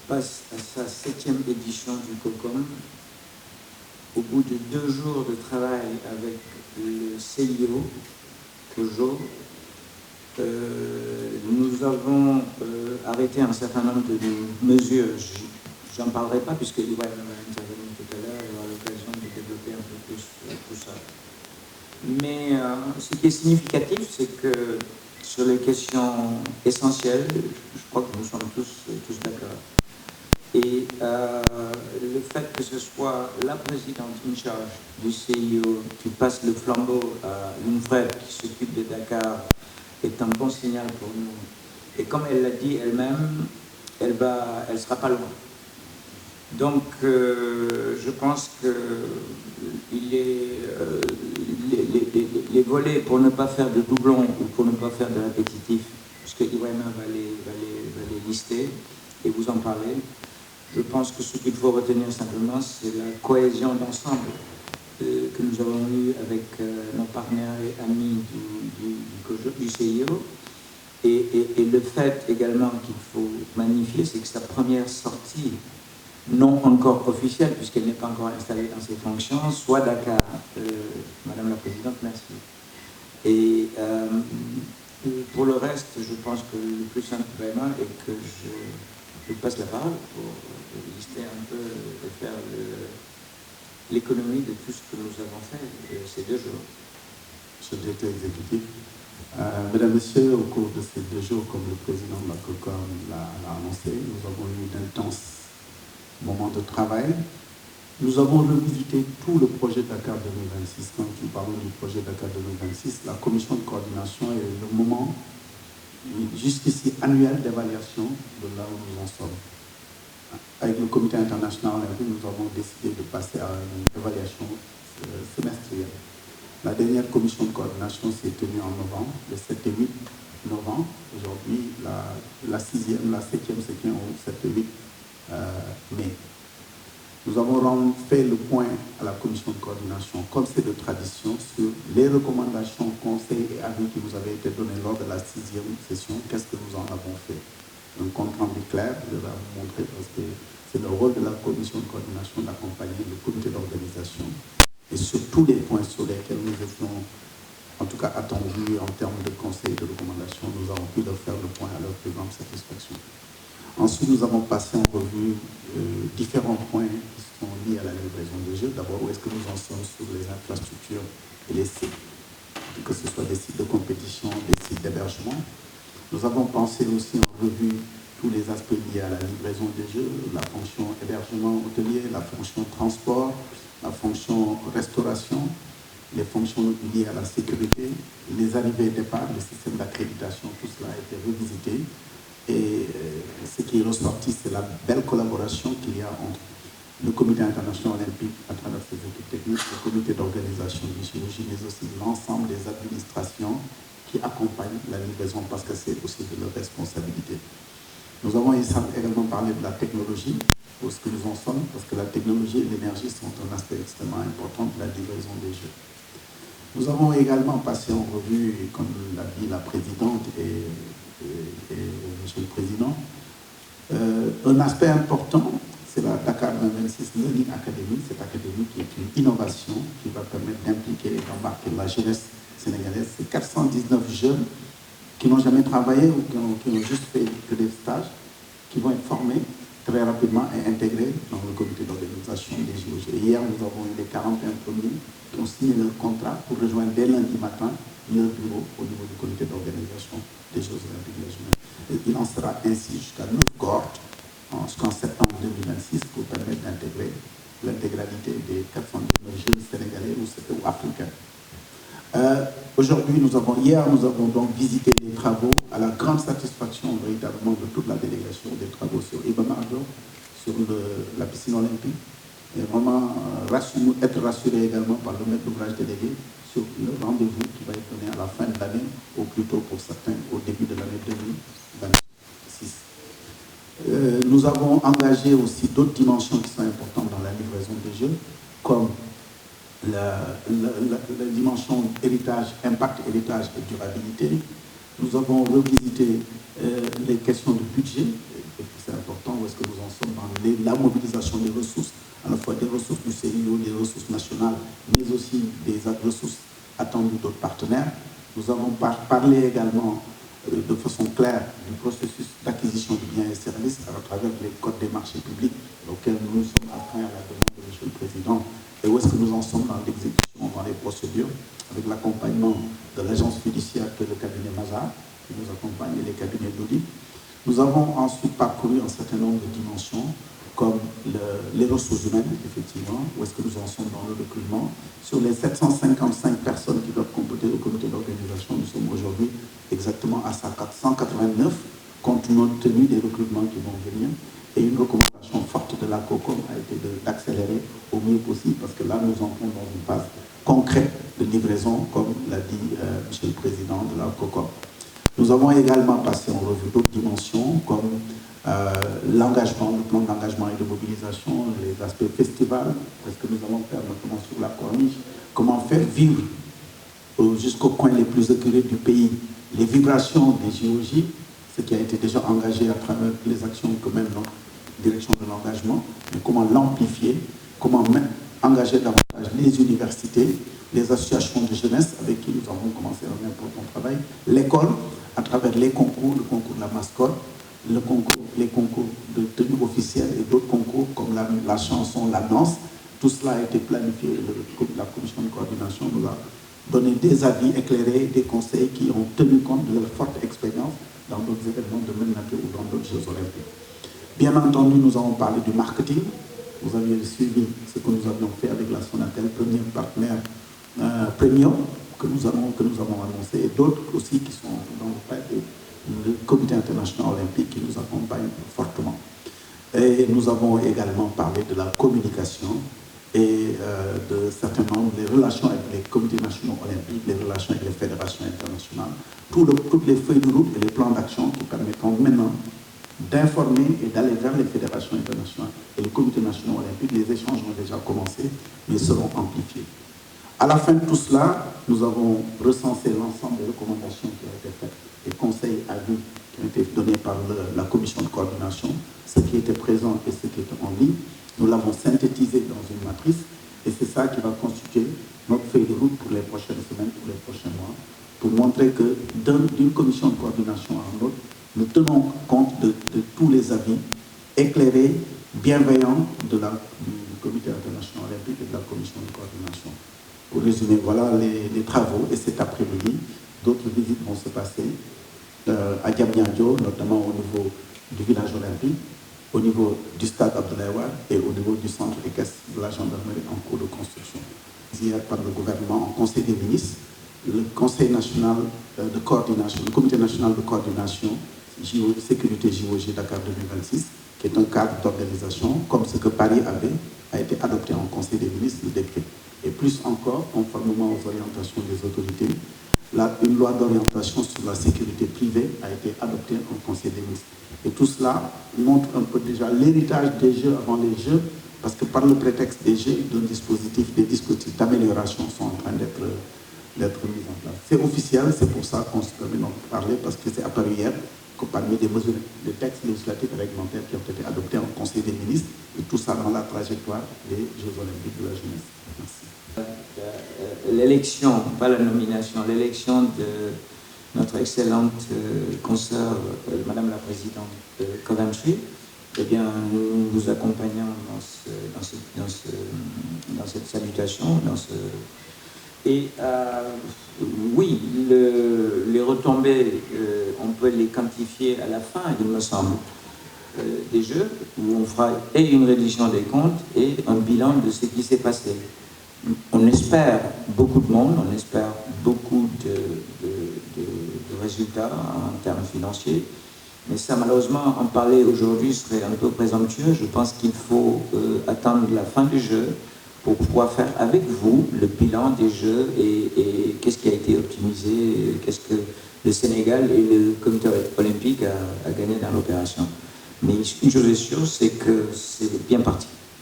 passe à sa 7e édition du COCOM. Au bout de 2 jours de travail avec le CIO, COJO, nous avons arrêté un certain nombre de mesures. J'en parlerai pas puisque Iwan va intervenir tout à l'heure, il aura l'occasion de développer un peu plus tout ça. Mais ce qui est significatif, c'est que sur les questions essentielles, je crois que nous sommes tous d'accord. Et le fait que ce soit la présidente in charge du CIO qui passe le flambeau à une frère qui s'occupe de Dakar est un bon signal pour nous. Et comme elle l'a dit elle-même, elle sera pas loin. Donc, je pense que les volets pour ne pas faire de doublons ou pour ne pas faire de répétitif, puisque Ibrahima va les lister et vous en parler. Je pense que ce qu'il faut retenir simplement, c'est la cohésion d'ensemble que nous avons eue avec nos partenaires et amis du CIO. Et le fait également qu'il faut magnifier, c'est que sa première sortie, non encore officielle, puisqu'elle n'est pas encore installée dans ses fonctions, soit Dakar. Madame la Présidente, merci. Et pour le reste, je pense que le plus simple vraiment est que je passe la parole pour lister un peu, de faire l'économie de tout ce que nous avons fait ces 2 jours. Monsieur le directeur exécutif, mesdames, messieurs, au cours de ces 2 jours, comme le président de la COCOM l'a annoncé, nous avons eu d'intenses moments de travail. Nous avons revisité tout le projet Dakar 2026. Quand nous parlons du projet Dakar 2026, la commission de coordination est le moment jusqu'ici annuel d'évaluation de là où nous en sommes. Avec le comité international, nous avons décidé de passer à une évaluation semestrielle. La dernière commission de coordination s'est tenue en novembre, le 7 et 8 novembre. Aujourd'hui, la 6e, la 7e se tient au 7 et 8 mai. Nous avons fait le point à la commission de coordination, comme c'est de tradition, sur les recommandations, conseils et avis qui nous avaient été donnés lors de la 6e session. Qu'est-ce que nous en avons fait? Un compte rendu clair, je vais vous montrer, parce que c'est le rôle de la commission de coordination d'accompagner le comité d'organisation. Et sur tous les points sur lesquels nous étions, en tout cas attendus en termes de conseils et de recommandations, nous avons pu leur faire le point à leur plus grande satisfaction. Ensuite, nous avons passé en revue différents points qui sont liés à la livraison des jeux. D'abord, où est-ce que nous en sommes sur les infrastructures et les sites, que ce soit des sites de compétition, des sites d'hébergement. Nous avons pensé aussi en revue tous les aspects liés à la livraison des jeux, la fonction hébergement hôtelier, la fonction transport, la fonction restauration, les fonctions liées à la sécurité, les arrivées et départs, le système d'accréditation, tout cela a été revisité. Et ce qui est ressorti, c'est la belle collaboration qu'il y a entre le comité international olympique à travers ses équipes techniques, le comité d'organisation du chirurgie, mais aussi l'ensemble des administrations qui accompagnent la livraison parce que c'est aussi de leur responsabilité. Nous avons également parlé de la technologie, pour ce que nous en sommes, parce que la technologie et l'énergie sont un aspect extrêmement important de la livraison des jeux. Nous avons également passé en revue, comme l'a dit la présidente et Monsieur le Président, un aspect important, c'est la Dakar 2026 Learning Academy. Cette académie qui est une innovation qui va permettre d'impliquer et d'embarquer la jeunesse sénégalaise. C'est 419 jeunes qui n'ont jamais travaillé ou qui ont juste fait que des stages, qui vont être formés très rapidement et intégrés dans le comité d'organisation des JOG. Et hier, nous avons eu les 41 premiers qui ont signé leur contrat pour rejoindre dès lundi matin leur bureau au niveau du comité d'organisation des Jeux Olympiques régionaux. Et il en sera ainsi jusqu'à 9 cohortes jusqu'en septembre 2026 pour permettre d'intégrer l'intégralité des 419 jeunes sénégalais ou africains. Aujourd'hui, hier, nous avons donc visité les travaux à la grande satisfaction véritablement de toute la délégation des travaux sur Iba Mar Diop, sur la piscine olympique, et vraiment être rassuré également par le maître d'ouvrage délégué sur le rendez-vous qui va être donné à la fin de l'année, ou plutôt pour certains au début de l'année 2026. Nous avons engagé aussi d'autres dimensions qui sont importantes dans la livraison des jeux, comme la dimension héritage, impact, héritage et durabilité. Nous avons revisité les questions de budget, c'est important, où est-ce que nous en sommes dans la mobilisation des ressources, à la fois des ressources du CIO, des ressources nationales, mais aussi des ressources attendues d'autres partenaires. Nous avons parlé également de façon claire du processus d'acquisition de biens et services à travers les codes des marchés publics auxquels nous sommes astreints à la demande de M. le Président, et où est-ce que nous en sommes dans l'exécution, dans les procédures, avec l'accompagnement de l'agence fiduciaire que le cabinet Mazars, qui nous accompagne, et les cabinets d'audit. Nous avons ensuite parcouru un certain nombre de dimensions, comme les ressources humaines, effectivement, où est-ce que nous en sommes dans le recrutement. Sur les 755 personnes qui doivent compléter le comité d'organisation, nous sommes aujourd'hui exactement à 189, compte tenu des recrutements qui vont venir. Et une recommandation forte de la COCOM a été d'accélérer au mieux possible, parce que là, nous entrons dans une phase concrète de livraison, comme l'a dit M. le Président de la COCOM. Nous avons également passé en revue d'autres dimensions, comme l'engagement, le plan d'engagement et de mobilisation, les aspects festivals, parce que nous allons faire notamment sur la corniche, comment faire vivre jusqu'au coin les plus reculés du pays les vibrations des JOJ, ce qui a été déjà engagé à travers les actions que mène notre direction de l'engagement, mais comment l'amplifier, comment engager davantage les universités, les associations de jeunesse avec qui nous avons commencé un important travail, l'école, à travers les concours, le concours de la mascotte, les concours de tenue officielle et d'autres concours comme la chanson, la danse. Tout cela a été planifié. La commission de coordination nous a donné des avis éclairés, des conseils qui ont tenu compte de leur forte expérience dans d'autres événements de même nature ou dans d'autres Jeux olympiques. Bien entendu, nous avons parlé du marketing. Vous avez suivi ce que nous avions fait avec la Sonatel, premier partenaire premium que nous avons annoncé, et d'autres aussi qui sont dans le cadre du Comité international olympique qui nous accompagne fortement. Et nous avons également parlé de la communication et de certains nombres des relations avec les comités nationaux olympiques, les relations avec les fédérations internationales, toutes les feuilles de route et les plans d'action qui permettront maintenant d'informer et d'aller vers les fédérations internationales et les comités nationaux olympiques. Les échanges ont déjà commencé, mais seront amplifiés. À la fin de tout cela, nous avons recensé l'ensemble des recommandations qui ont été faites, les conseils à vie qui ont été donnés par la commission de coordination, ce qui était présent et ce qui était en ligne. Nous l'avons synthétisé dans une matrice et c'est ça qui va constituer notre feuille de route pour les prochaines semaines, pour les prochains mois, pour montrer que d'une commission de coordination à une autre, nous tenons compte de tous les avis éclairés, bienveillants du Comité international olympique et de la commission de coordination. Pour résumer, voilà les travaux, et cet après-midi, d'autres visites vont se passer à Diamniadio, notamment au niveau du village olympique, au niveau du stade Abdoulaye Wade et au niveau du centre équestre de la gendarmerie en cours de construction. Hier, par le gouvernement, en Conseil des ministres, le Conseil national de coordination, le Comité national de coordination sécurité JOJ Dakar 2026, qui est un cadre d'organisation, comme ce que Paris avait, a été adopté en Conseil des ministres, le décret. Et plus encore, conformément aux orientations des autorités, une loi d'orientation sur la sécurité privée a été adoptée en Conseil des ministres. Et tout cela montre un peu déjà l'héritage des Jeux avant les Jeux, parce que par le prétexte des Jeux, des dispositifs d'amélioration sont en train d'être mis en place. C'est officiel, c'est pour ça qu'on se permet d'en parler, parce que c'est apparu hier que parmi des mesures, des textes législatifs et réglementaires qui ont été adoptés en Conseil des ministres, et tout ça dans la trajectoire des Jeux olympiques de la jeunesse. Merci. L'élection, pas la nomination, l'élection de notre excellente consoeur, Madame la Présidente de Coventry, eh bien, nous vous accompagnons dans cette salutation, et oui, les retombées, on peut les quantifier à la fin, il me semble, des Jeux, où on fera et une reddition des comptes et un bilan de ce qui s'est passé. On espère beaucoup de monde, on espère beaucoup de résultats en termes financiers, mais ça, malheureusement, en parler aujourd'hui serait un peu présomptueux. Je pense qu'il faut attendre la fin du jeu pour pouvoir faire avec vous le bilan des Jeux et qu'est-ce qui a été optimisé, qu'est-ce que le Sénégal et le comité olympique a gagné dans l'opération. Mais une chose est sûre, c'est que c'est bien parti.